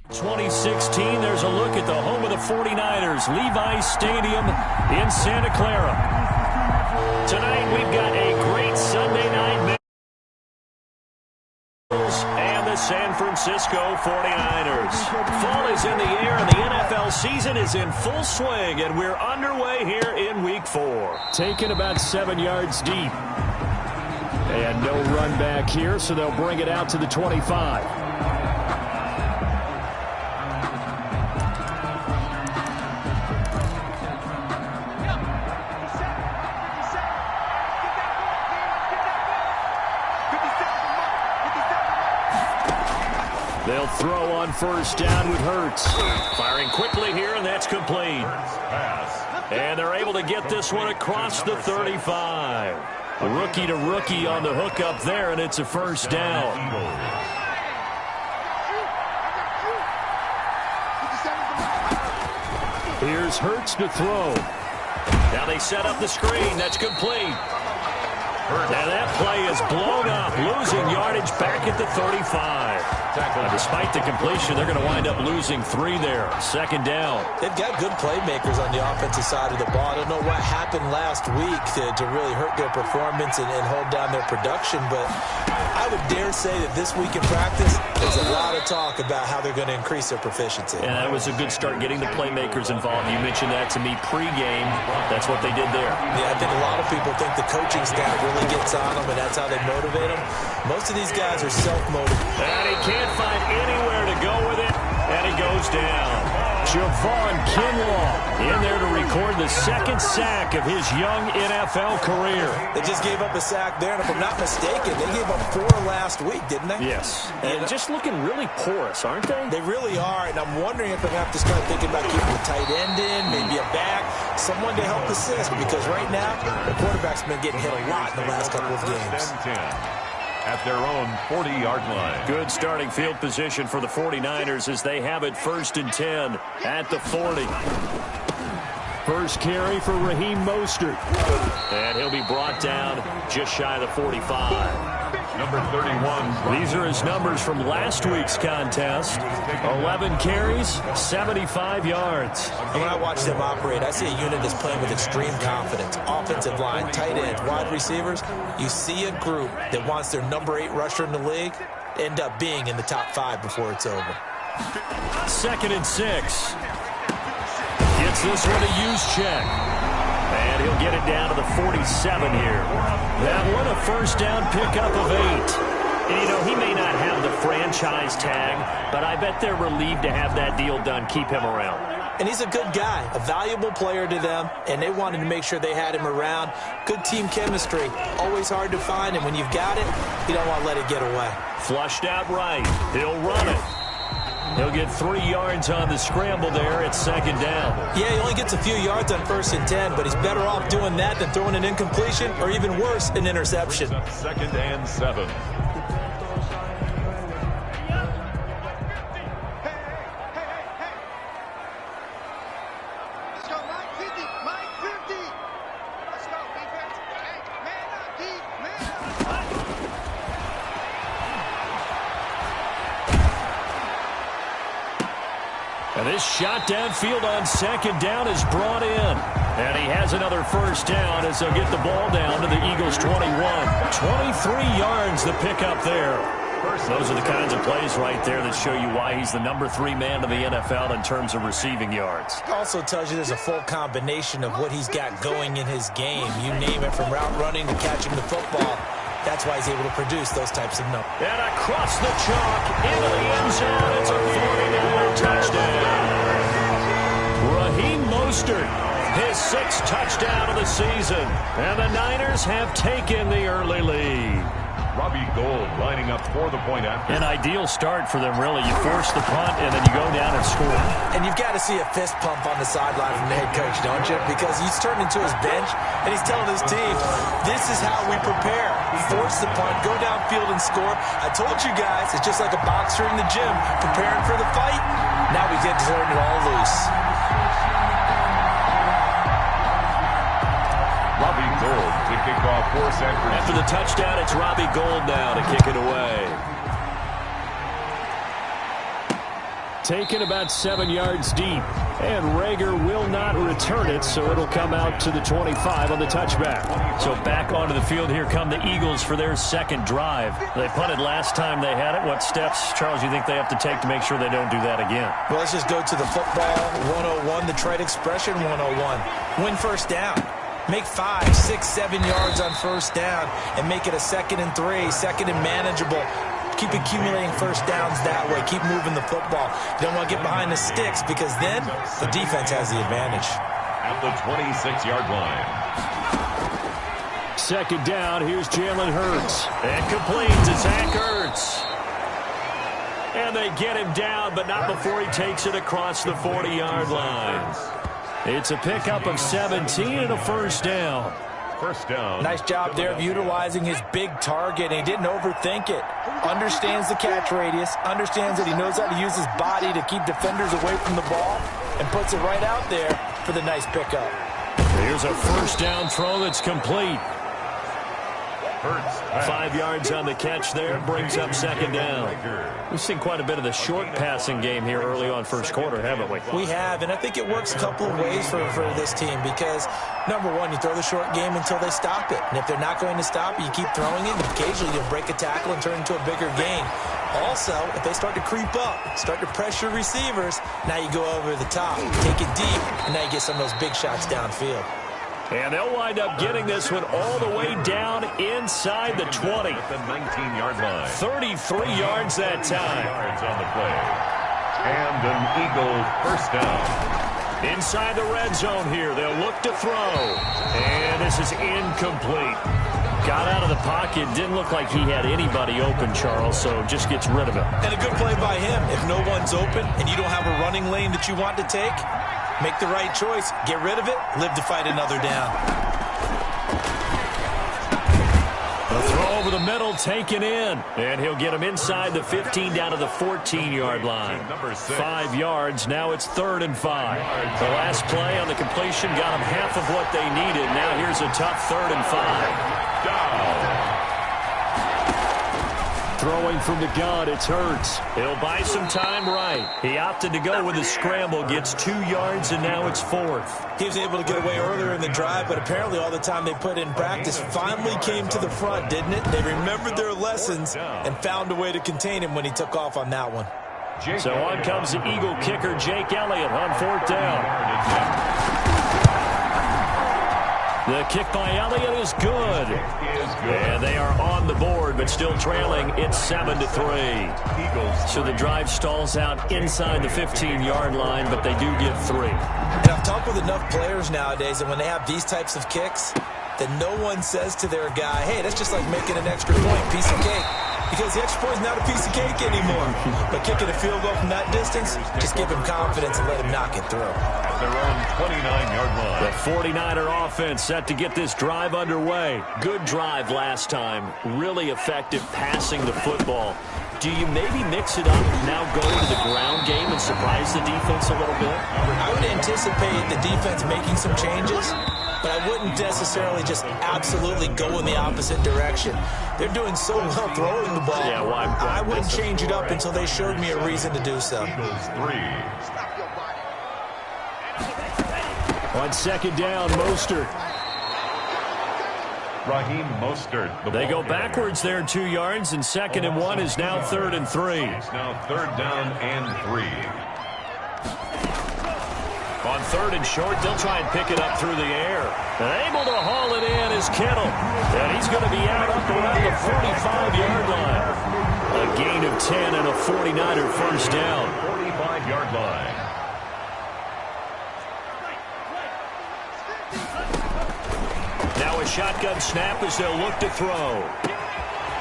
2016, there's a look at the home of the 49ers, Levi's Stadium in Santa Clara. Tonight, we've got a great Sunday night and the San Francisco 49ers. Fall is in the air, and the NFL season is in full swing, and we're underway here in Week 4. Taken about 7 yards deep. And no run back here, so they'll bring it out to the 25. They'll throw on first down with Hurts. Firing quickly here, and that's complete. And they're able to get this one across the 35. Rookie to rookie on the hook up there, and it's a first down. Here's Hurts to throw. Now they set up the screen. That's complete. And that play is blown up, losing yardage back at the 35. Despite the completion, they're going to wind up losing 3 there. Second down. They've got good playmakers on the offensive side of the ball. I don't know what happened last week to really hurt their performance and hold down their production, but I would dare say that this week in practice, there's a lot of talk about how they're going to increase their proficiency. And that was a good start, getting the playmakers involved. You mentioned that to me pregame. That's what they did there. Yeah, I think a lot of people think the coaching staff really gets on them, and that's how they motivate them. Most of these guys are self-motivated. And he can't find anywhere to go with it, and he goes down. Javon Kinlaw in there to record the second sack of his young NFL career. They just gave up a sack there, and if I'm not mistaken, they gave up 4 last week, didn't they? Yes. And just looking really porous, aren't they? They really are, and I'm wondering if I'm going to have to start thinking about keeping a tight end in, maybe a back, someone to help assist, because right now, the quarterback's been getting hit a lot in the last couple of games. At their own 40-yard line. Good starting field position for the 49ers as they have it 1st and 10 at the 40. First carry for Raheem Mostert. And he'll be brought down just shy of the 45. Number 31. These are his numbers from last week's contest. 11 carries, 75 yards. When I watch them operate, I see a unit that's playing with extreme confidence. Offensive line, tight ends, wide receivers. You see a group that wants their number 8 rusher in the league end up being in the top 5 before it's over. 2nd and 6. Gets this one a use check. And he'll get it down to the 47 here. That one a first down pickup of 8. And, you know, he may not have the franchise tag, but I bet they're relieved to have that deal done, keep him around. And he's a good guy, a valuable player to them, and they wanted to make sure they had him around. Good team chemistry, always hard to find, and when you've got it, you don't want to let it get away. Flushed out right. He'll run it. He'll get 3 yards on the scramble there at 2nd down. Yeah, he only gets a few yards on 1st and 10, but he's better off doing that than throwing an incompletion or even worse, an interception. 2nd and 7. And this shot downfield on 2nd down is brought in. And he has another first down as they'll get the ball down to the Eagles' 21. 23 yards the pickup there. Those are the kinds of plays right there that show you why he's the number 3 man in the NFL in terms of receiving yards. Also tells you there's a full combination of what he's got going in his game. You name it, from route running to catching the football. That's why he's able to produce those types of numbers. And across the chalk into the end zone. It's a 49er touchdown. Raheem Mostert, his 6th touchdown of the season. And the Niners have taken the early lead. Robbie Gould lining up for the point after. An ideal start for them, really. You force the punt, and then you go down and score. And you've got to see a fist pump on the sideline from the head coach, don't you? Because he's turned into his bench, and he's telling his team, this is how we prepare. Force the punt, go downfield and score. I told you guys, it's just like a boxer in the gym, preparing for the fight. Now we get to turn it all loose. Robbie Gould to kick off for San Francisco. After the touchdown, it's Robbie Gould now to kick it away. taken about 7 yards deep. And Rager will not return it, so it'll come out to the 25 on the touchback. So back onto the field, here come the Eagles for their second drive. They punted last time they had it. What steps, Charles, do you think they have to take to make sure they don't do that again? Well, let's just go to the football 101, the trade expression 101. Win first down. Make 5, 6, 7 yards on first down and make it a 2nd and 3, 2nd and manageable. Keep accumulating first downs that way. Keep moving the football. You don't want to get behind the sticks because then the defense has the advantage. At the 26-yard line. Second down, here's Jalen Hurts. And complete to Zach Ertz. And they get him down, but not before he takes it across the 40-yard line. It's a pickup of 17 and a first down. First down. Nice job there of utilizing his big target. He didn't overthink it. Understands the catch radius. Understands that he knows how to use his body to keep defenders away from the ball. And puts it right out there for the nice pickup. Here's a first down throw that's complete. 5 yards on the catch there. Brings up second down. We've seen quite a bit of the short passing game here early on first quarter, haven't we? We have, and I think it works a couple of ways for this team because, number one, you throw the short game until they stop it. And if they're not going to stop it, you keep throwing it. And occasionally you'll break a tackle and turn it into a bigger gain. Also, if they start to creep up, start to pressure receivers, now you go over the top, take it deep, and now you get some of those big shots downfield. And they'll wind up getting this one all the way down inside the 20. At the 19-yard line. 33 yards that time. Yards on the play. And an Eagle first down. Inside the red zone here. They'll look to throw. And this is incomplete. Got out of the pocket. Didn't look like he had anybody open, Charles, so just gets rid of it. And a good play by him. If no one's open and you don't have a running lane that you want to take, make the right choice. Get rid of it. Live to fight another down. The throw over the middle, taken in. And he'll get him inside the 15 down to the 14-yard line. 5 yards. Now it's 3rd and 5. The last play on the completion got him half of what they needed. Now here's a tough 3rd and 5. Throwing from the gun, it's Hurts. He'll buy some time right. He opted to go with a scramble, gets 2 yards, and now it's 4th. He was able to get away earlier in the drive, but apparently all the time they put in practice finally came to the front, didn't it? They remembered their lessons and found a way to contain him when he took off on that one. So on comes the Eagle kicker, Jake Elliott, on 4th down. The kick by Elliott is good. And they are on the board, but still trailing. It's 7-3. So the drive stalls out inside the 15-yard line, but they do get 3. And I've talked with enough players nowadays, and when they have these types of kicks, that no one says to their guy, hey, that's just like making an extra point, piece of cake. Because the extra point is not a piece of cake anymore. But kicking a field goal from that distance, just give him confidence and let him knock it through. At their own 29-yard line. The 49er offense set to get this drive underway. Good drive last time. Really effective passing the football. Do you maybe mix it up, now go to the ground game and surprise the defense a little bit? I would anticipate the defense making some changes, but I wouldn't necessarily just absolutely go in the opposite direction. They're doing so well throwing the ball. Yeah, well, I wouldn't change it up until they showed me a reason to do so. Eagles 3. On 2nd down, Mostert. Raheem Mostert. They go backwards there 2 yards, and 2nd and 1 is now 3rd and 3. It's now 3rd down and 3. On 3rd and short, they'll try and pick it up through the air. And able to haul it in is Kittle. And he's going to be out up around the 45-yard line. A gain of 10 and a 49er first down. 45-yard line. Now a shotgun snap as they'll look to throw.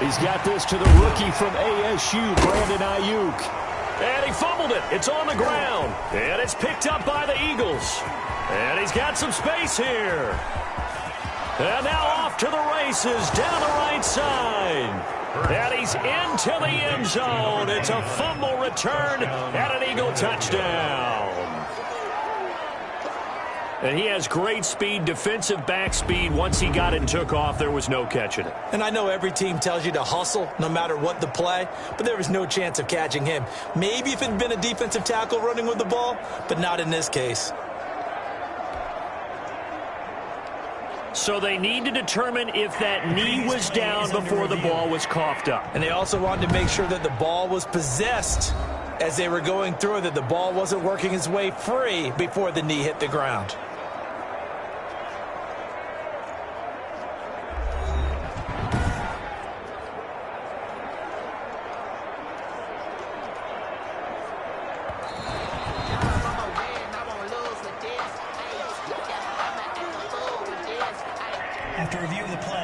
He's got this to the rookie from ASU, Brandon Ayuk. And he fumbled it. It's on the ground. And it's picked up by the Eagles. And he's got some space here. And now off to the races down the right side. And he's into the end zone. It's a fumble return and an Eagle touchdown. And he has great speed, defensive back speed. Once he got it and took off, there was no catching it. And I know every team tells you to hustle no matter what the play, but there was no chance of catching him. Maybe if it had been a defensive tackle running with the ball, but not in this case. So they need to determine if that knee was down before the ball was coughed up. And they also wanted to make sure that the ball was possessed as they were going through, that the ball wasn't working its way free before the knee hit the ground.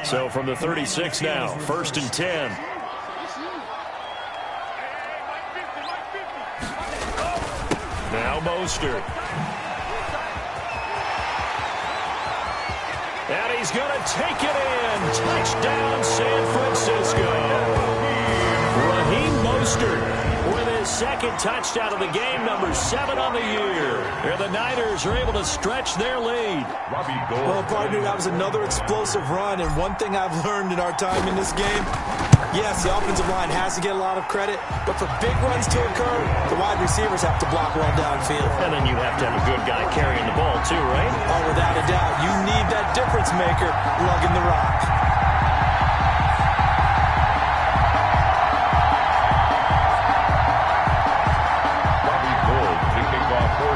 So from the 36 now, 1st and 10. Now Mostert. And he's going to take it in. Touchdown, San Francisco. Raheem Mostert with his second touchdown of the game, number 7 on the year. And the Niners are able to stretch their lead. Well, partner, that was another explosive run, and one thing I've learned in our time in this game, yes, the offensive line has to get a lot of credit, but for big runs to occur, the wide receivers have to block well downfield. And then you have to have a good guy carrying the ball too, right? Oh, without a doubt. You need that difference maker lugging the rock.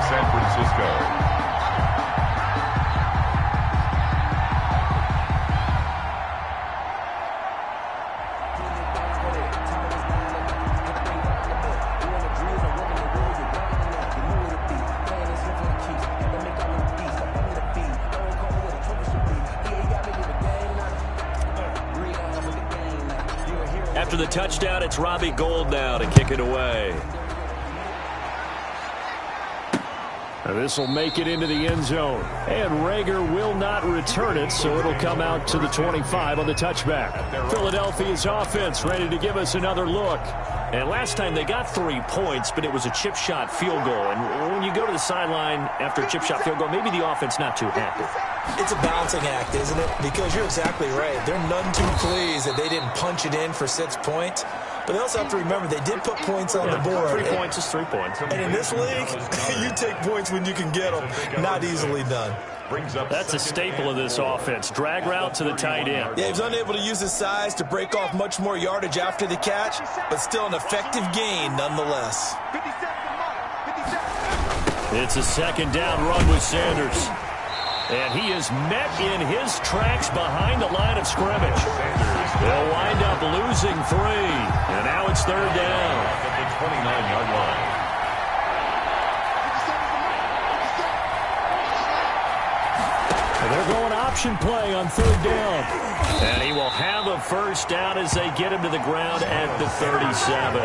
San Francisco. After the touchdown, it's Robbie Gould now to kick it away. This will make it into the end zone. And Rager will not return it, so it'll come out to the 25 on the touchback. Philadelphia's offense ready to give us another look. And last time they got 3 points, but it was a chip shot field goal. And when you go to the sideline after a chip shot field goal, maybe the offense not too happy. It's a balancing act, isn't it? Because you're exactly right. They're none too pleased that they didn't punch it in for 6 points. But they also have to remember they did put points on the board. 3 points is 3 points. And in this league, you take points when you can get them. Not easily done. That's a staple of this offense. Drag route to the tight end. Yeah, he was unable to use his size to break off much more yardage after the catch, but still an effective gain nonetheless. It's a second down run with Sanders. And he is met in his tracks behind the line of scrimmage. They'll wind up losing 3. And now it's 3rd down. At the 29-yard line. And they're going option play on 3rd down. And he will have a first down as they get him to the ground at the 37.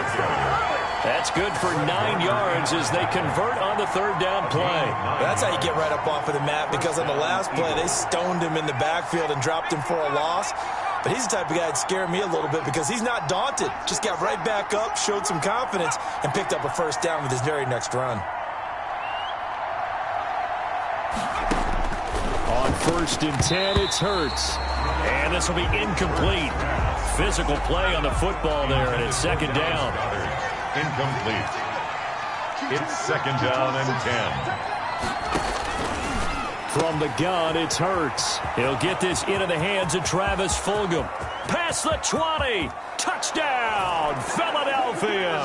That's good for 9 yards as they convert on the 3rd down play. That's how you get right up off of the mat, because on the last play, they stoned him in the backfield and dropped him for a loss. But he's the type of guy that scared me a little bit because he's not daunted. Just got right back up, showed some confidence, and picked up a first down with his very next run. On 1st and 10, it's Hurts. And this will be incomplete. Physical play on the football there, and it's 2nd down. Incomplete. It's 2nd down and 10. From the gun, it's Hurts. He'll get this into the hands of Travis Fulgham. Past the 20. Touchdown, Philadelphia.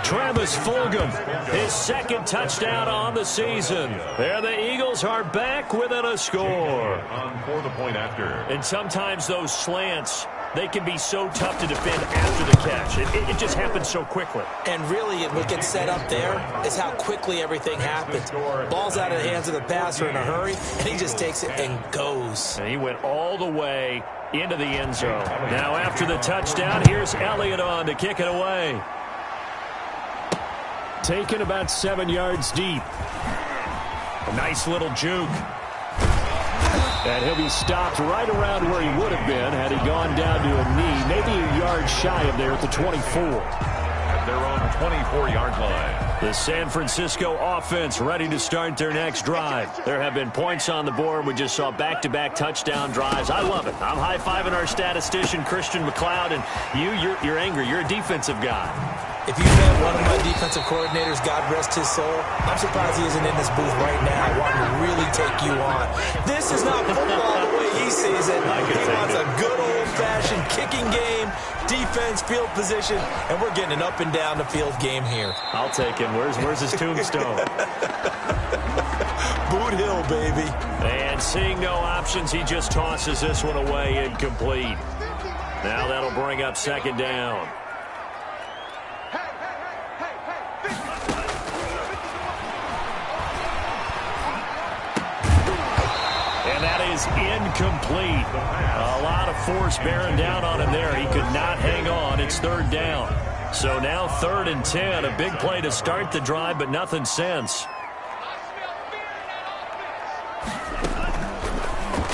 Travis Fulgham, his 2nd touchdown on the season. There the Eagles are back within a score. For the point after. And sometimes those slants, they can be so tough to defend after the catch. It just happens so quickly. And really, what gets set up there is how quickly everything happens. Ball's out of the hands of the passer in a hurry, and he just takes it and goes. And he went all the way into the end zone. Now after the touchdown, here's Elliott on to kick it away. Taken about 7 yards deep. A nice little juke. And he'll be stopped right around where he would have been had he gone down to a knee, maybe a yard shy of there at the 24. At their own 24-yard line. The San Francisco offense ready to start their next drive. There have been points on the board. We just saw back-to-back touchdown drives. I love it. I'm high-fiving our statistician, Christian McLeod, and you're angry. You're a defensive guy. If you met one of my defensive coordinators, God rest his soul, I'm surprised he isn't in this booth right now wanting to really take you on. This is not football the way he sees it. He wants a good old-fashioned kicking game, defense, field position, and we're getting an up-and-down-the-field game here. I'll take him. Where's his tombstone? Boot Hill, baby. And seeing no options, he just tosses this one away incomplete. Now that'll bring up second down. Is incomplete. A lot of force bearing down on him there. He could not hang on. It's third down. So now 3rd and 10. A big play to start the drive, but nothing since.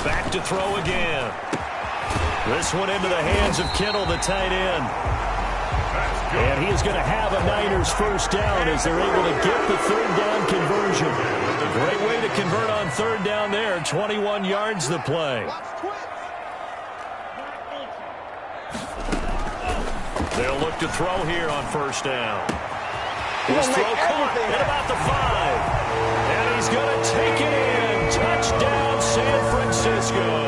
Back to throw again. This one into the hands of Kittle, the tight end. And he is going to have a Niners first down as they're able to get the third down conversion. A great way to convert on third down there. 21 yards the play. They'll look to throw here on first down. His throw caught at about the 5. And he's going to take it in. Touchdown, San Francisco.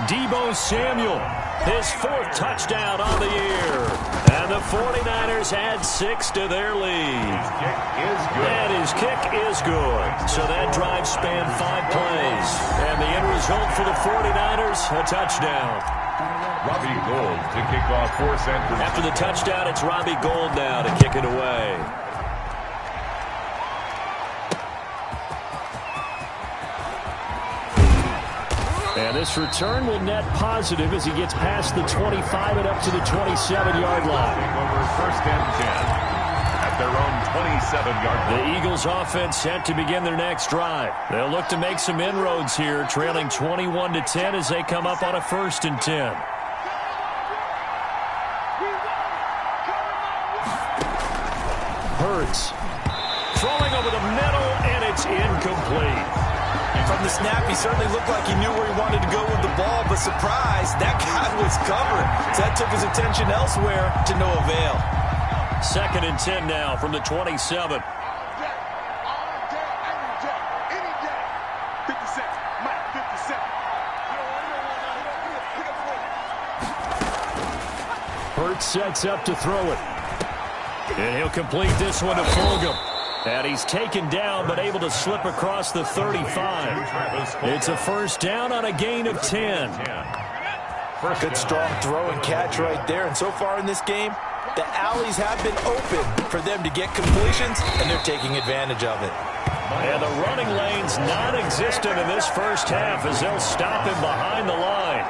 Deebo Samuel, his 4th touchdown on the year. And the 49ers add 6 to their lead. And his kick is good. So that drive spanned 5 plays. And the end result for the 49ers, a touchdown. Robbie Gould to kick off for San Francisco. After the touchdown, it's Robbie Gould now to kick it away. And this return will net positive as he gets past the 25 and up to the 27-yard line. Over 1st and 10 at their own 27-yard line. The Eagles offense set to begin their next drive. They'll look to make some inroads here, trailing 21-10 as they come up on a 1st and 10. Hurts throwing over the middle, and it's incomplete. From the snap, he certainly looked like he knew where he wanted to go with the ball, but surprise, that guy was covered. So that took his attention elsewhere to no avail. 2nd and 10 now from the 27. Hurts sets up to throw it. And he'll complete this one to Fulgham. And he's taken down, but able to slip across the 35. It's a first down on a gain of 10. Good strong throw and catch right there. And so far in this game, the alleys have been open for them to get completions, and they're taking advantage of it. And the running lane's non-existent in this first half as they'll stop him behind the line.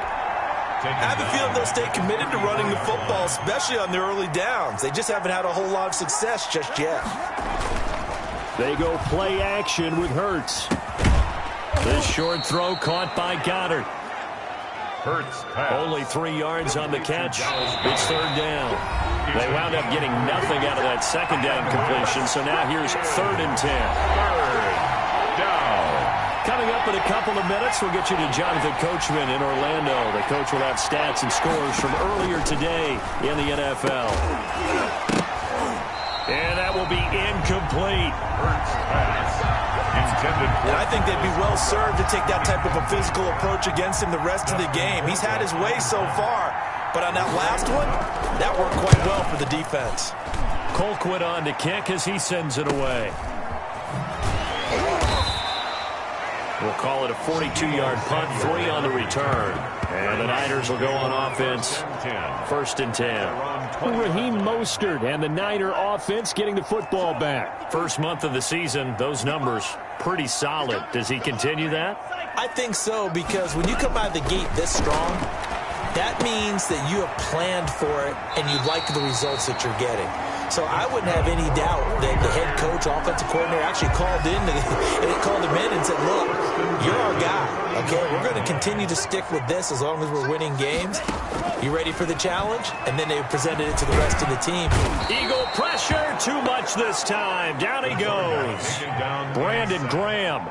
I have a feeling they'll stay committed to running the football, especially on their early downs. They just haven't had a whole lot of success just yet. They go play action with Hurts. This short throw caught by Goddard. Hurts only 3 yards on the catch. It's third down. They wound up getting nothing out of that second down completion, so now here's 3rd and 10. Third down. Coming up in a couple of minutes, we'll get you to Jonathan Coachman in Orlando. The coach will have stats and scores from earlier today in the NFL. And that will be incomplete. Hurts pass intended for. And I think they'd be well served to take that type of a physical approach against him the rest of the game. He's had his way so far, but on that last one, that worked quite well for the defense. Colquitt on to kick as he sends it away. We'll call it a 42-yard punt, 3 on the return. And the Niners will go on offense, 1st and 10. Raheem Mostert and the Niner offense getting the football back. First month of the season, those numbers pretty solid. Does he continue that? I think so, because when you come out of the gate this strong, that means that you have planned for it and you like the results that you're getting. So I wouldn't have any doubt that the head coach, offensive coordinator, actually called him in and said, look, you're our guy, okay? We're going to continue to stick with this as long as we're winning games. You ready for the challenge? And then they presented it to the rest of the team. Eagle pressure, too much this time. Down he goes. Brandon Graham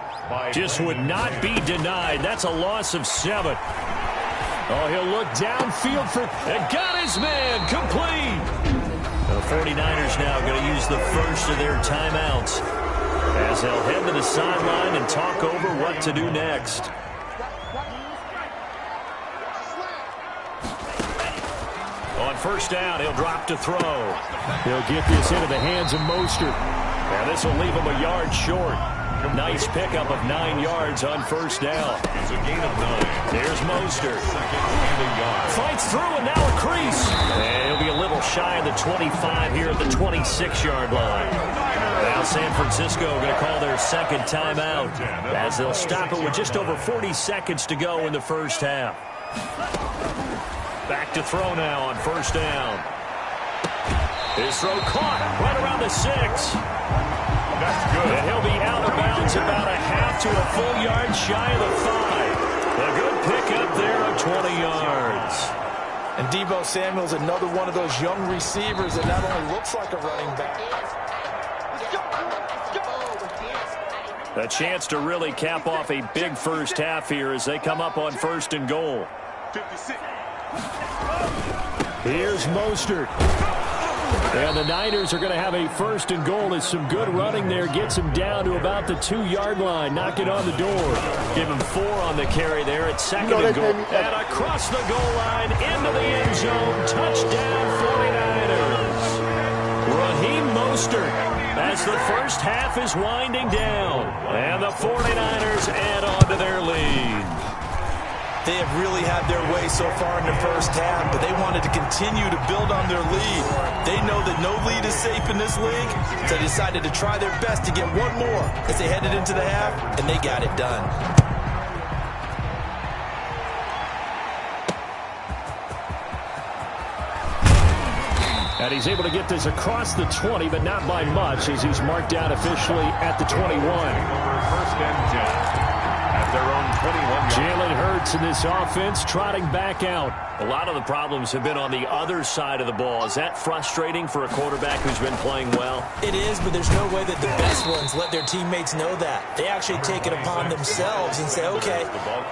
just would not be denied. That's a loss of 7. Oh, he'll look downfield and got his man complete. The 49ers now going to use the first of their timeouts as they'll head to the sideline and talk over what to do next. On first down, he'll drop to throw. He'll get this into the hands of Mostert. And this will leave him a yard short. Nice pickup of 9 yards on first down. It's a gain of 9. Here's Mostert. Fights through and now a crease. And he'll be a little shy of the 25 here at the 26-yard line. Now San Francisco going to call their second timeout as they'll stop it with just over 40 seconds to go in the first half. Back to throw now on first down. His throw caught right around the 6. That's good. And he'll be out of bounds about a half to a full yard shy of the 5. A good pickup there of 20 yards. And Deebo Samuel's another one of those young receivers that not only looks like a running back. A chance to really cap off a big first half here as they come up on first and goal. 56. Here's Mostert. And the Niners are going to have a first and goal as some good running there gets him down to about the 2-yard line. Knock it on the door. Give him 4 on the carry there at second and goal. And across the goal line into the end zone. Touchdown 49ers. Raheem Mostert as the first half is winding down. And the 49ers add on to their lead. They have really had their way so far in the first half, but they wanted to continue to build on their lead. They know that no lead is safe in this league, so they decided to try their best to get one more as they headed into the half, and they got it done. And he's able to get this across the 20, but not by much as he's marked down officially at the 21. First and 10. Their own 21. Jalen Hurts in this offense trotting back out. A lot of the problems have been on the other side of the ball. Is that frustrating for a quarterback who's been playing well? It is, but there's no way that the best ones let their teammates know that. They actually take it upon themselves and say, okay,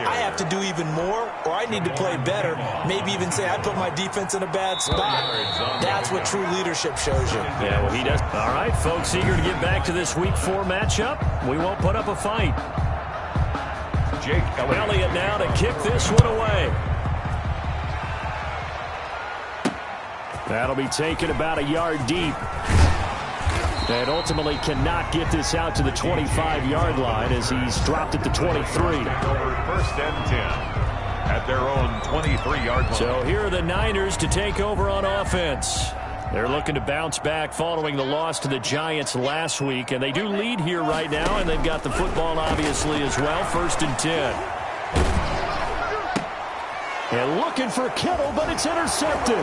I have to do even more, or I need to play better. Maybe even say I put my defense in a bad spot. That's what true leadership shows you. Yeah, well, he does. All right, folks, eager to get back to this Week 4 matchup. We won't put up a fight. Jake Elliott now to kick this one away. That'll be taken about a yard deep. And ultimately cannot get this out to the 25-yard line as he's dropped at the 23. First and 10 at their own 23-yard line. So here are the Niners to take over on offense. They're looking to bounce back following the loss to the Giants last week. And they do lead here right now, and they've got the football obviously as well. First and 10. And looking for Kittle, but it's intercepted.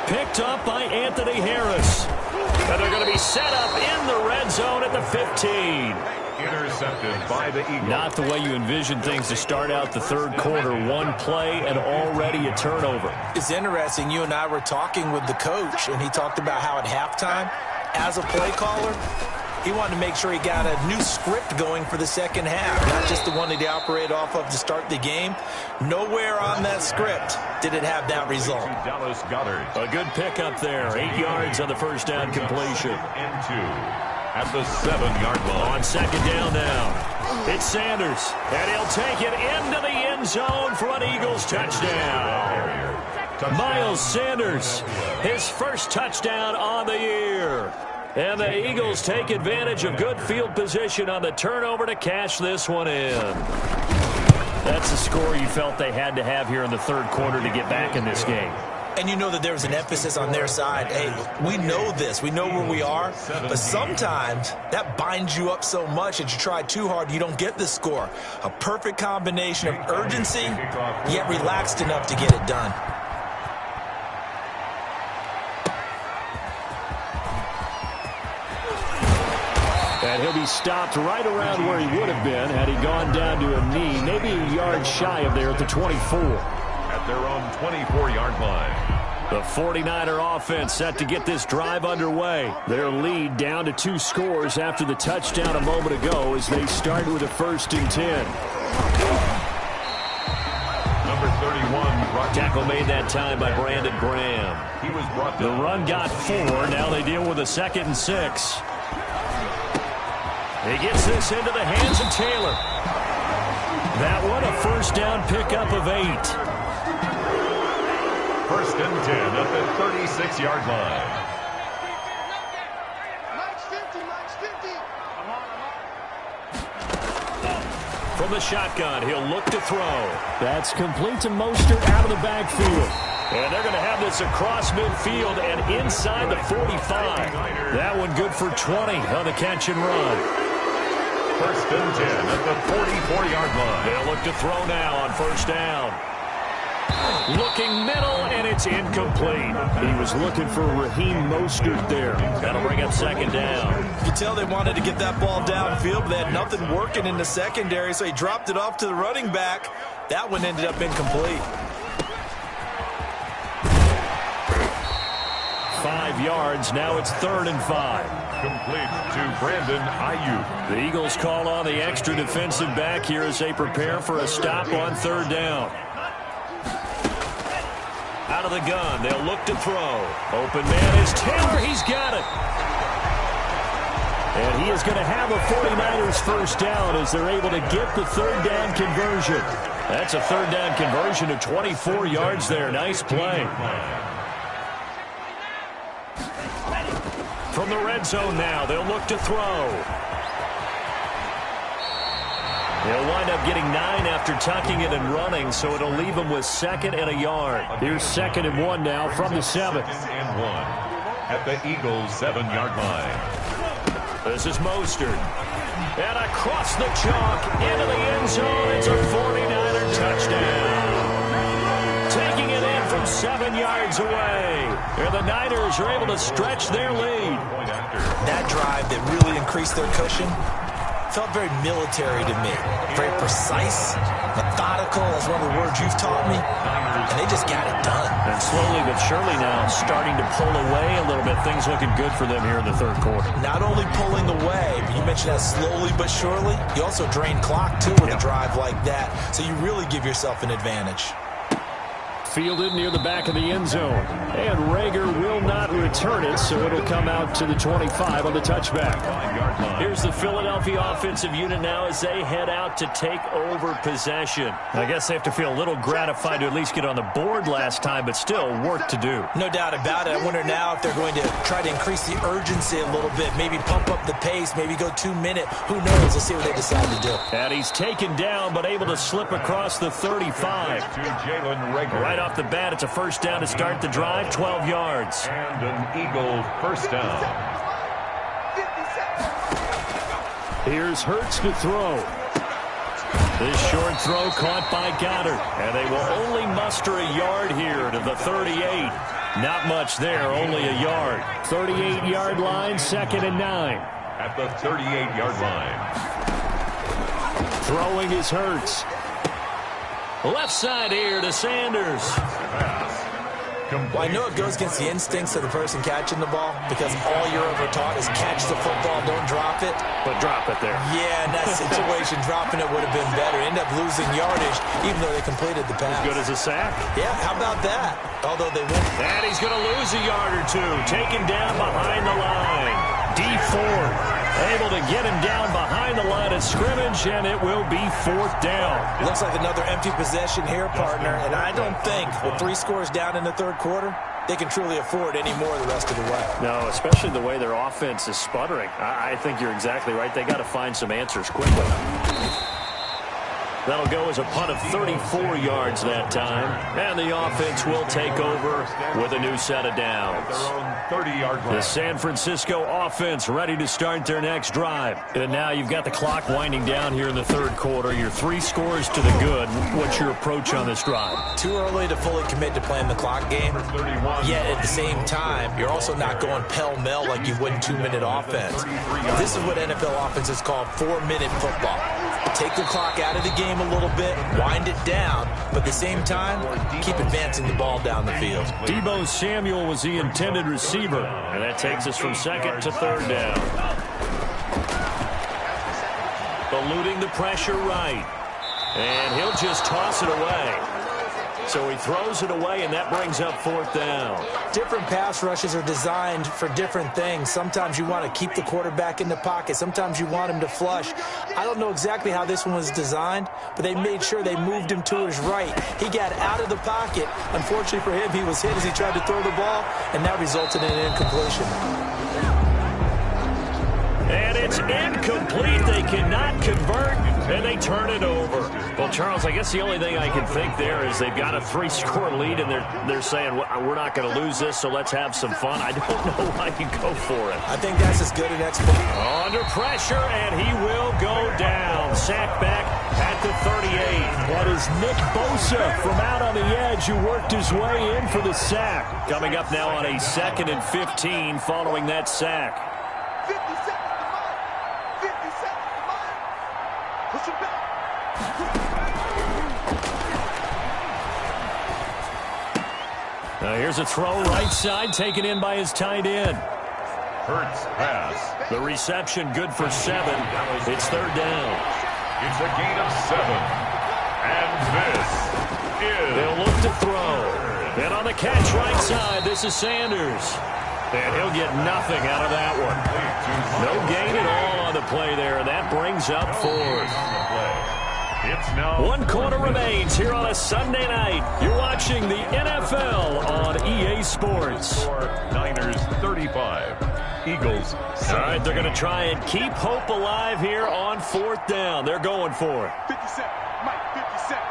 Picked up by Anthony Harris. And they're going to be set up in the red zone at the 15. Intercepted by the Eagles. Not the way you envision things to start out the third quarter. One play and already a turnover. It's interesting. You and I were talking with the coach, and he talked about how at halftime, as a play caller, he wanted to make sure he got a new script going for the second half, not just the one that he operated off of to start the game. Nowhere on that script did it have that result. Dallas Goedert. A good pickup there. 8 yards on the first down completion. And 2 at the 7-yard line. On second down now. It's Sanders. And he'll take it into the end zone for an Eagles touchdown. Miles Sanders, his first touchdown on the year. And the Eagles take advantage of good field position on the turnover to cash this one in. That's the score you felt they had to have here in the third quarter to get back in this game. And you know that there's an emphasis on their side. Hey, we know this. We know where we are. But sometimes that binds you up so much that you try too hard, you don't get the score. A perfect combination of urgency, yet relaxed enough to get it done. And he'll be stopped right around where he would have been had he gone down to a knee, maybe a yard shy of there at the 24. At their own 24-yard line. The 49er offense set to get this drive underway. Their lead down to 2 scores after the touchdown a moment ago as they start with a 1st and 10. Number 31. Tackle made that time by Brandon Graham. He was brought the run got 4. Now they deal with a 2nd and 6. He gets this into the hands of Taylor. That one a 1st down pickup of 8. 1st and 10 at the 36-yard line. From the shotgun, he'll look to throw. That's complete to Mostert out of the backfield. And they're going to have this across midfield and inside the 45. That one good for 20 on the catch and run. 1st and 10 at the 44-yard line. They'll look to throw now on 1st down. Looking middle, and it's incomplete. He was looking for Raheem Mostert there. That'll bring up 2nd down. You can tell they wanted to get that ball downfield, but they had nothing working in the secondary, so he dropped it off to the running back. That one ended up incomplete. 5 yards. Now it's 3rd and 5. Complete to Brandon Ayuk. The Eagles call on the extra defensive back here as they prepare for a stop on 3rd down. Out of the gun, they'll look to throw. Open man is Taylor. He's got it. And he is going to have a 49ers 1st down as they're able to get the 3rd down conversion. That's a 3rd down conversion of 24 yards there. Nice play. From the red zone now, they'll look to throw. They'll wind up getting 9 after tucking it and running, so it'll leave them with 2nd and a yard. Here's 2nd and 1 now from the 7. 2nd and 1 at the Eagles' 7-yard line. This is Mostert. And across the chalk into the end zone. It's a 49er touchdown. Taking it in from 7 yards away. And the Niners are able to stretch their lead. That drive that really increased their cushion felt very military to me. Very precise, methodical, that's one of the words you've taught me. And they just got it done. And slowly but surely now starting to pull away a little bit. Things looking good for them here in the 3rd quarter. Not only pulling away, but you mentioned that slowly but surely. You also drain clock, too, with a drive like that. So you really give yourself an advantage. Fielded near the back of the end zone. And Rager will not return it, so it'll come out to the 25 on the touchback. Here's the Philadelphia offensive unit now as they head out to take over possession. I guess they have to feel a little gratified to at least get on the board last time, but still work to do. No doubt about it. I wonder now if they're going to try to increase the urgency a little bit, maybe pump up the pace, maybe go 2-minute. Who knows? Let's see what they decide to do. And he's taken down, but able to slip across the 35. To Jalen Rager. Right off the bat, it's a 1st down to start the drive, 12 yards. And an Eagle 1st down. Here's Hurts to throw. This short throw caught by Goddard. And they will only muster a yard here to the 38. Not much there, only a yard. 38-yard line, 2nd and 9. At the 38-yard line. Throwing is Hurts. Left side here to Sanders. Well, I know it goes against the instincts of the person catching the ball because all you're ever taught is catch the football, don't drop it. But drop it there. Yeah, in that situation, dropping it would have been better. End up losing yardage, even though they completed the pass. As good as a sack. Yeah, how about that? Although they won't. And he's going to lose a yard or two. Taken down behind the line. D4 able to get him down behind the line of scrimmage, and it will be 4th down. Looks like another empty possession here, partner, and I don't think with 3 scores down in the 3rd quarter, they can truly afford any more the rest of the way. No, especially the way their offense is sputtering. I think you're exactly right. They got to find some answers quickly. That'll go as a punt of 34 yards that time. And the offense will take over with a new set of downs. 30-yard line. The San Francisco offense ready to start their next drive. And now you've got the clock winding down here in the third quarter. You're 3 scores to the good. What's your approach on this drive? Too early to fully commit to playing the clock game. Yet at the same time, you're also not going pell-mell like you would in 2-minute offense. This is what NFL offenses call 4-minute football. Take the clock out of the game a little bit, wind it down, but at the same time, keep advancing the ball down the field. Deebo Samuel was the intended receiver, and that takes us from second to third down. Eluding the pressure right, and he'll just toss it away. So he throws it away, and that brings up fourth down. Different pass rushes are designed for different things. Sometimes you want to keep the quarterback in the pocket. Sometimes you want him to flush. I don't know exactly how this one was designed, but they made sure they moved him to his right. He got out of the pocket. Unfortunately for him, he was hit as he tried to throw the ball, and that resulted in an incompletion. And it's incomplete. They cannot convert, and they turn it over. Well, Charles, I guess the only thing I can think there is they've got a 3-score lead, and they're saying, well, we're not going to lose this, so let's have some fun. I don't know why you go for it. I think that's as good an explanation. Under pressure, and he will go down. Sack back at the 38. That is Nick Bosa from out on the edge who worked his way in for the sack. Coming up now on a 2nd and 15 following that sack. Now here's a throw right side, taken in by his tight end. Hurts pass. The reception good for 7. It's third down. It's a gain of 7. And this is... They'll look to throw. And on the catch right side, this is Sanders. And he'll get nothing out of that one. No gain at all on the play there, and that brings up fourth. It's now 1 quarter remains here on a Sunday night. You're watching the NFL on EA Sports. Niners 35. Eagles 7. All right, they're going to try and keep hope alive here on fourth down. They're going for it. 57. Mike, 57.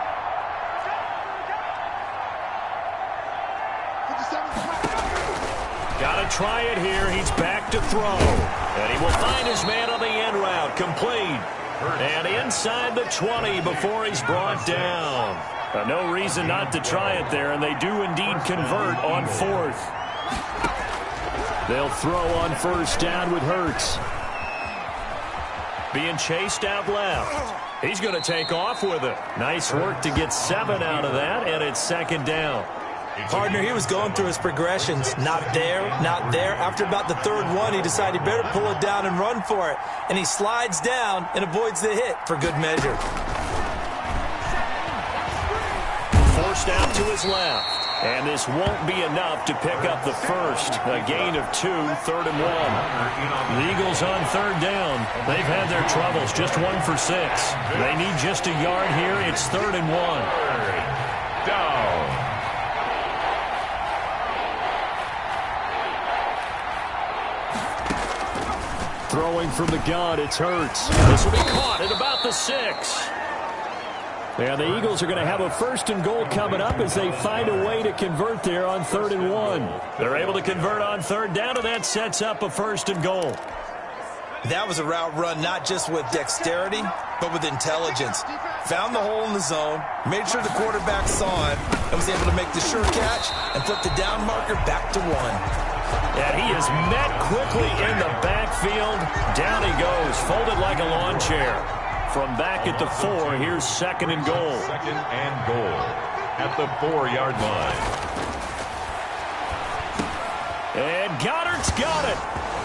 57. Got to try it here. He's back to throw. And he will find his man on the end route. Complete. And inside the 20 before he's brought down. No reason not to try it there, and they do indeed convert on fourth. They'll throw on first down with Hurts. Being chased out left. He's going to take off with it. Nice work to get 7 out of that, and it's second down. Partner, he was going through his progressions. Not there, not there. After about the third one, he decided he better pull it down and run for it. And he slides down and avoids the hit for good measure. Forced out to his left. And this won't be enough to pick up the first. A gain of 2, 3rd and 1. The Eagles on third down. They've had their troubles, just 1 for 6. They need just a yard here. It's 3rd and 1. Down. Throwing from the gun, it's Hurts. This will be caught at about the 6. And the Eagles are going to have a 1st and goal coming up as they find a way to convert there on 3rd and 1. They're able to convert on third down, and that sets up a 1st and goal. That was a route run not just with dexterity, but with intelligence. Found the hole in the zone, made sure the quarterback saw it, and was able to make the sure catch and flip the down marker back to 1. And he is met quickly in the backfield. Down he goes, folded like a lawn chair. From back at the 4, here's 2nd and goal. 2nd and goal at the 4-yard line. And Goddard's got it.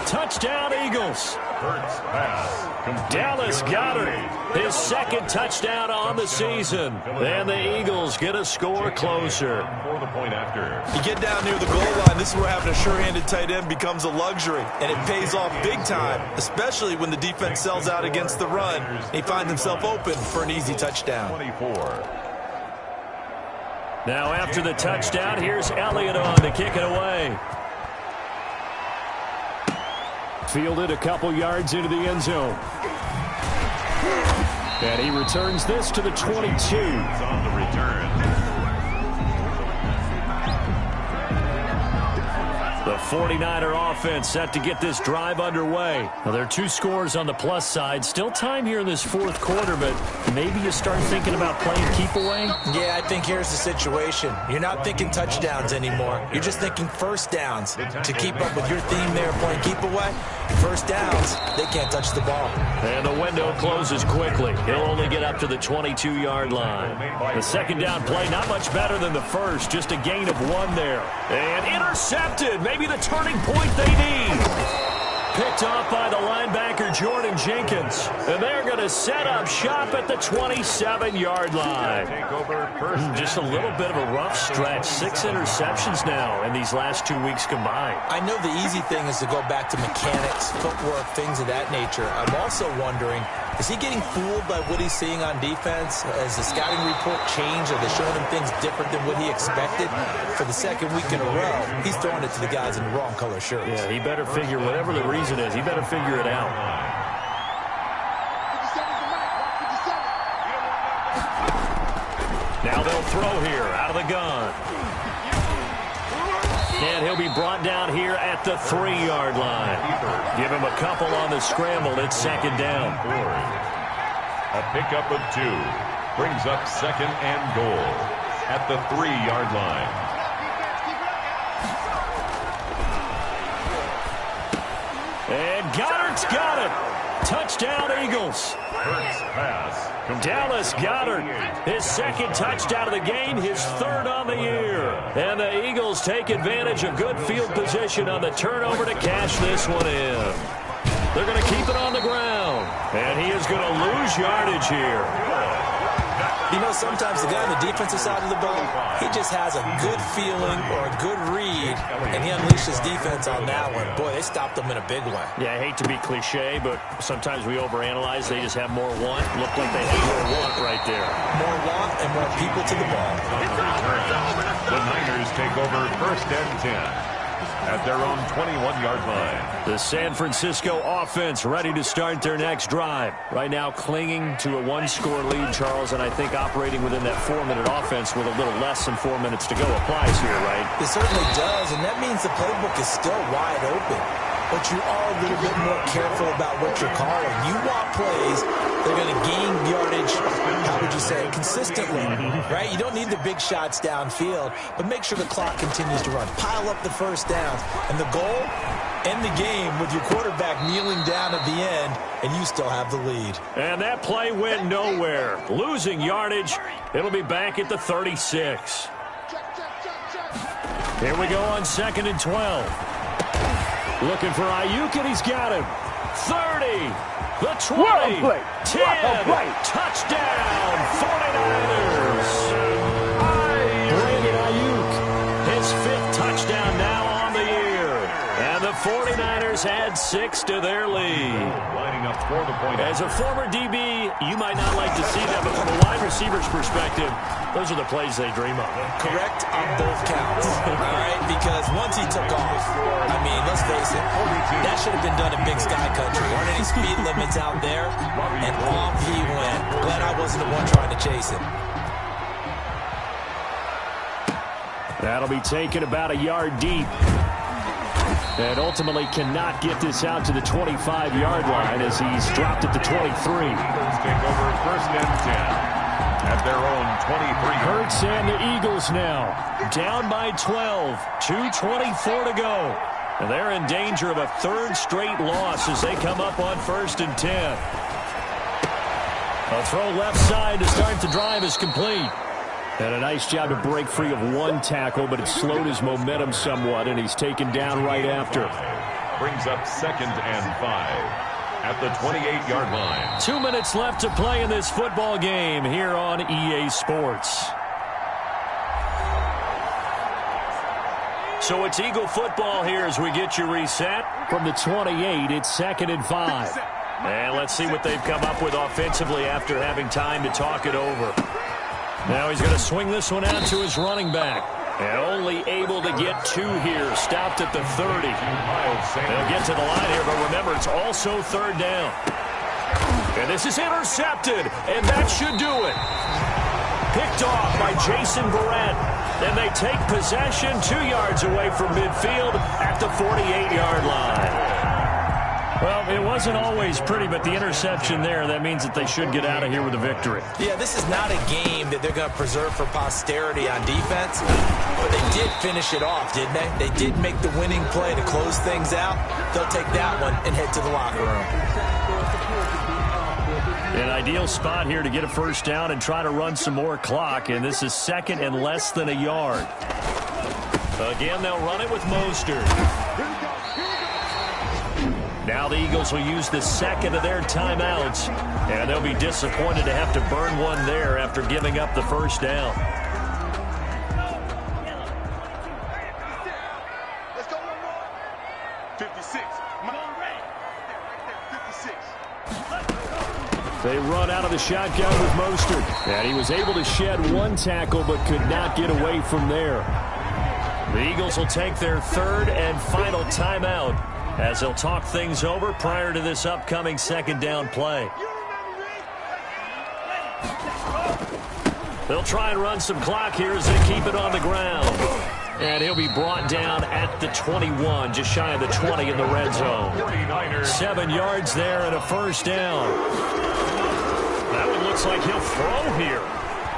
Touchdown, Eagles. Hurts pass. Complete. Dallas Goedert, his 2nd touchdown on the season. And the Eagles get a score closer. For the point after. You get down near the goal line, this is where having a sure-handed tight end becomes a luxury. And it pays off big time, especially when the defense sells out against the run. He finds himself open for an easy touchdown. 24. Now after the touchdown, here's Elliott on to kick it away. Fielded a couple yards into the end zone. And he returns this to the 22. It's on the return. The 49er offense set to get this drive underway. Now, there are 2 scores on the plus side. Still time here in this fourth quarter, but maybe you start thinking about playing keep away? Yeah, I think here's the situation. You're not thinking touchdowns anymore. You're just thinking first downs. To keep up with your theme there, playing keep away, first downs, they can't touch the ball. And the window closes quickly. He'll only get up to the 22-yard line. The second down play, not much better than the first. Just a gain of 1 there. And intercepted. Maybe the turning point they need. Picked off by the linebacker, Jordan Jenkins. And they're going to set up shop at the 27-yard line. Just a little bit of a rough stretch. 6 interceptions now in these last 2 weeks combined. I know the easy thing is to go back to mechanics, footwork, things of that nature. I'm also wondering, is he getting fooled by what he's seeing on defense? Has the scouting report changed? Are they showing him things different than what he expected? For the second week in a row, he's throwing it to the guys in the wrong color shirts. Yeah, he better figure whatever the reason is. He better figure it out. Now they'll throw here out of the gun. And he'll be brought down here at the 3-yard line. Give him a couple on the scramble. It's second down. A pickup of 2 brings up second and goal at the 3-yard line. And Goddard's got it. Touchdown, Eagles. Pass. Dallas Goedert, his second touchdown of the game, his 3rd on the year. And the Eagles take advantage of good field position on the turnover to cash this one in. They're going to keep it on the ground. And he is going to lose yardage here. You know, sometimes the guy on the defensive side of the ball, he just has a good feeling or a good read, and he unleashed his defense on that one. Boy, they stopped him in a big way. Yeah, I hate to be cliche, but sometimes we overanalyze. They just have more want. Looked like they had more want right there. More want and more people to the ball. The Niners take over 1st and 10 at their own 21-yard line. The San Francisco offense ready to start their next drive. Right now clinging to a 1-score lead, Charles, and I think operating within that 4-minute offense with a little less than 4 minutes to go applies here, right? It certainly does, and that means the playbook is still wide open. But you are a little bit more careful about what you're calling. You want plays that are going to gain yardage, how would you say, consistently, right? You don't need the big shots downfield, but make sure the clock continues to run. Pile up the first downs. And the goal, end the game with your quarterback kneeling down at the end, and you still have the lead. And that play went nowhere. Losing yardage. It'll be back at the 36. Here we go on 2nd and 12. Looking for Ayuk, and he's got him. 30, the 20, 10, touchdown, 49ers. Brandon Ayuk, his 5th touchdown now on the year. And the 49ers add 6 to their lead. Lining up for the point. As a former DB, you might not like to see that, but from a wide receiver's perspective, those are the plays they dream of. Correct on both counts, all right? Because once he took off, I mean, let's face it, that should have been done in Big Sky Country. Aren't any speed limits out there? And off he went. Glad I wasn't the one trying to chase him. That'll be taken about a yard deep. And ultimately cannot get this out to the 25-yard line as he's dropped at the 23. Eagles take over 1st and 10 at their own 23. Hurts and the Eagles now down by 12. 2:24 to go. And they're in danger of a 3rd straight loss as they come up on 1st and 10. A throw left side to start the drive is complete. And a nice job to break free of 1 tackle, but it slowed his momentum somewhat, and he's taken down right after. Brings up 2nd and 5 at the 28-yard line. 2 minutes left to play in this football game here on EA Sports. So it's Eagle football here as we get you reset. From the 28, it's 2nd and 5. And let's see what they've come up with offensively after having time to talk it over. Now he's going to swing this one out to his running back. And only able to get 2 here. Stopped at the 30. They'll get to the line here, but remember, it's also 3rd down. And this is intercepted, and that should do it. Picked off by Jason Verrett. And they take possession 2 yards away from midfield at the 48-yard line. Well, it wasn't always pretty, but the interception there, that means that they should get out of here with a victory. Yeah, this is not a game that they're going to preserve for posterity on defense, but they did finish it off, didn't they? They did make the winning play to close things out. They'll take that one and head to the locker room. An ideal spot here to get a first down and try to run some more clock, and this is second and less than a yard. Again, they'll run it with Mostert. Now the Eagles will use the second of their timeouts, and they'll be disappointed to have to burn one there after giving up the first down. Let's go one more. 56. 56. They run out of the shotgun with Mostert, and he was able to shed one tackle but could not get away from there. The Eagles will take their third and final timeout as they'll talk things over prior to this upcoming second down play. They'll try and run some clock here as they keep it on the ground. And he'll be brought down at the 21, just shy of the 20 in the red zone. 7 yards there and a first down. That one looks like he'll throw here.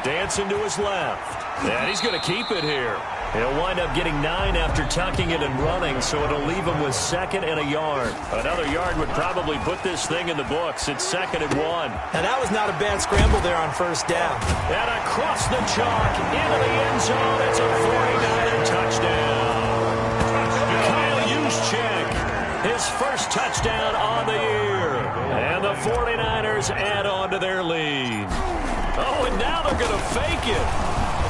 Dancing to his left. And he's going to keep it here. He'll wind up getting 9 after tucking it and running, so it'll leave him with second and a yard. Another yard would probably put this thing in the books. It's second and 1. Now, that was not a bad scramble there on first down. And across the chalk, into the end zone. It's a 49er touchdown. Kyle Juszczyk, his first touchdown on the year. And the 49ers add on to their lead. Oh, and now they're going to fake it.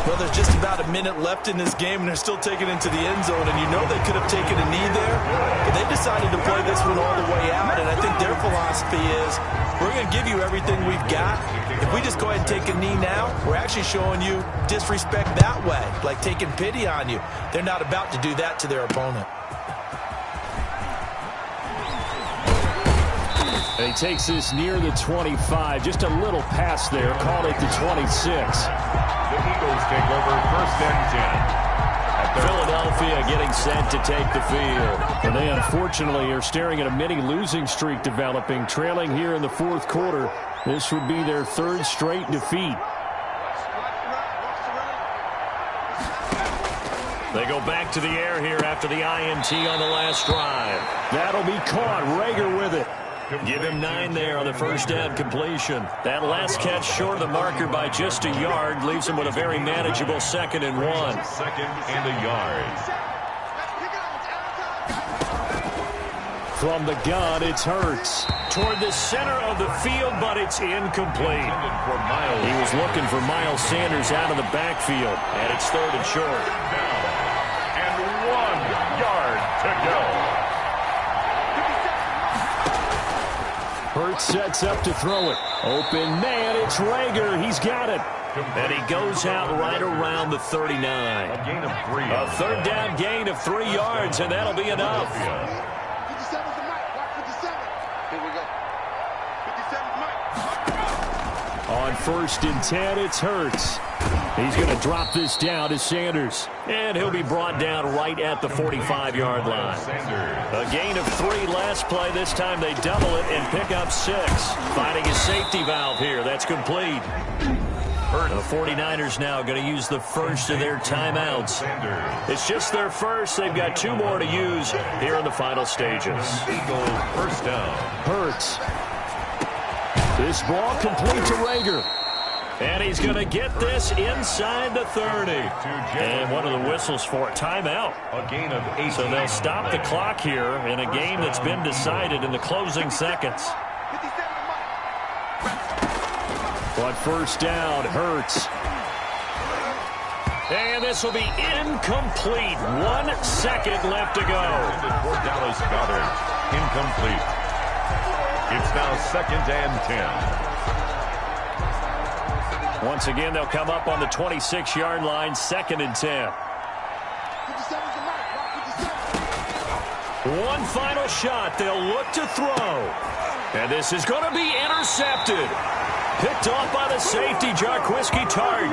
Well, there's just about a minute left in this game, and they're still taking it into the end zone. And you know they could have taken a knee there, but they decided to play this one all the way out. And I think their philosophy is, we're going to give you everything we've got. If we just go ahead and take a knee now, we're actually showing you disrespect that way, like taking pity on you. They're not about to do that to their opponent. And he takes this near the 25. Just a little pass there. Called it the 26. The Eagles take over first and 10. Philadelphia getting set to take the field. And they unfortunately are staring at a mini losing streak developing, trailing here in the fourth quarter. This would be their third straight defeat. They go back to the air here after the INT on the last drive. That'll be caught. Rager with it. Give him 9 there on the first down completion. That last catch short of the marker by just a yard leaves him with a very manageable second and 1. Second and a yard. From the gun, it's Hurts. Toward the center of the field, but it's incomplete. He was looking for Miles Sanders out of the backfield, and it's third and short. And 1 yard to go. Hurts sets up to throw it. Open man, it's Rager. He's got it. And he goes out right around the 39. A gain of 3. A third down gain of 3 yards, and that'll be enough. 57's the mic. Watch 57. Here we go. 57's Mike. On first and 10, it's Hurts. He's going to drop this down to Sanders. And he'll be brought down right at the 45-yard line. A gain of 3 last play. This time they double it and pick up 6. Finding a safety valve here. That's complete. The 49ers now going to use the first of their timeouts. It's just their first. They've got 2 more to use here in the final stages. Eagles first down. Hurts. This ball complete to Rager. And he's going to get this inside the 30. And one of the whistles for a timeout. A gain of 8. So they'll stop the clock here in a game that's been decided in the closing seconds. But first down, Hurts. And this will be incomplete. 1 second left to go. For Dallas Goedert. Incomplete. It's now second and 10. Once again, they'll come up on the 26-yard line, second and 10. 57's the mic. Watch 57. One final shot. They'll look to throw. And this is going to be intercepted. Picked off by the safety, Jarquiski Tart.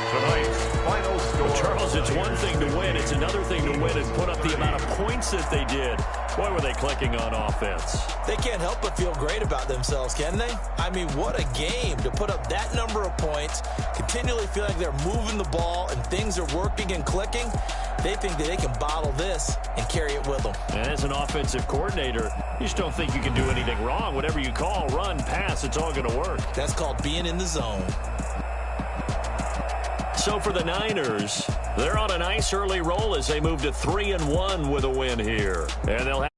Tonight's final score. Charles, it's one thing to win. It's another thing to win and put up the amount of points that they did. Boy, were they clicking on offense. They can't help but feel great about themselves, can they? I mean, what a game to put up that number of points, continually feel like they're moving the ball and things are working and clicking. They think that they can bottle this and carry it with them. And as an offensive coordinator, you just don't think you can do anything wrong. Whatever you call, run, pass, it's all going to work. That's called being in the zone. So for the Niners, they're on a nice early roll as they move to 3-1 with a win here. And they'll have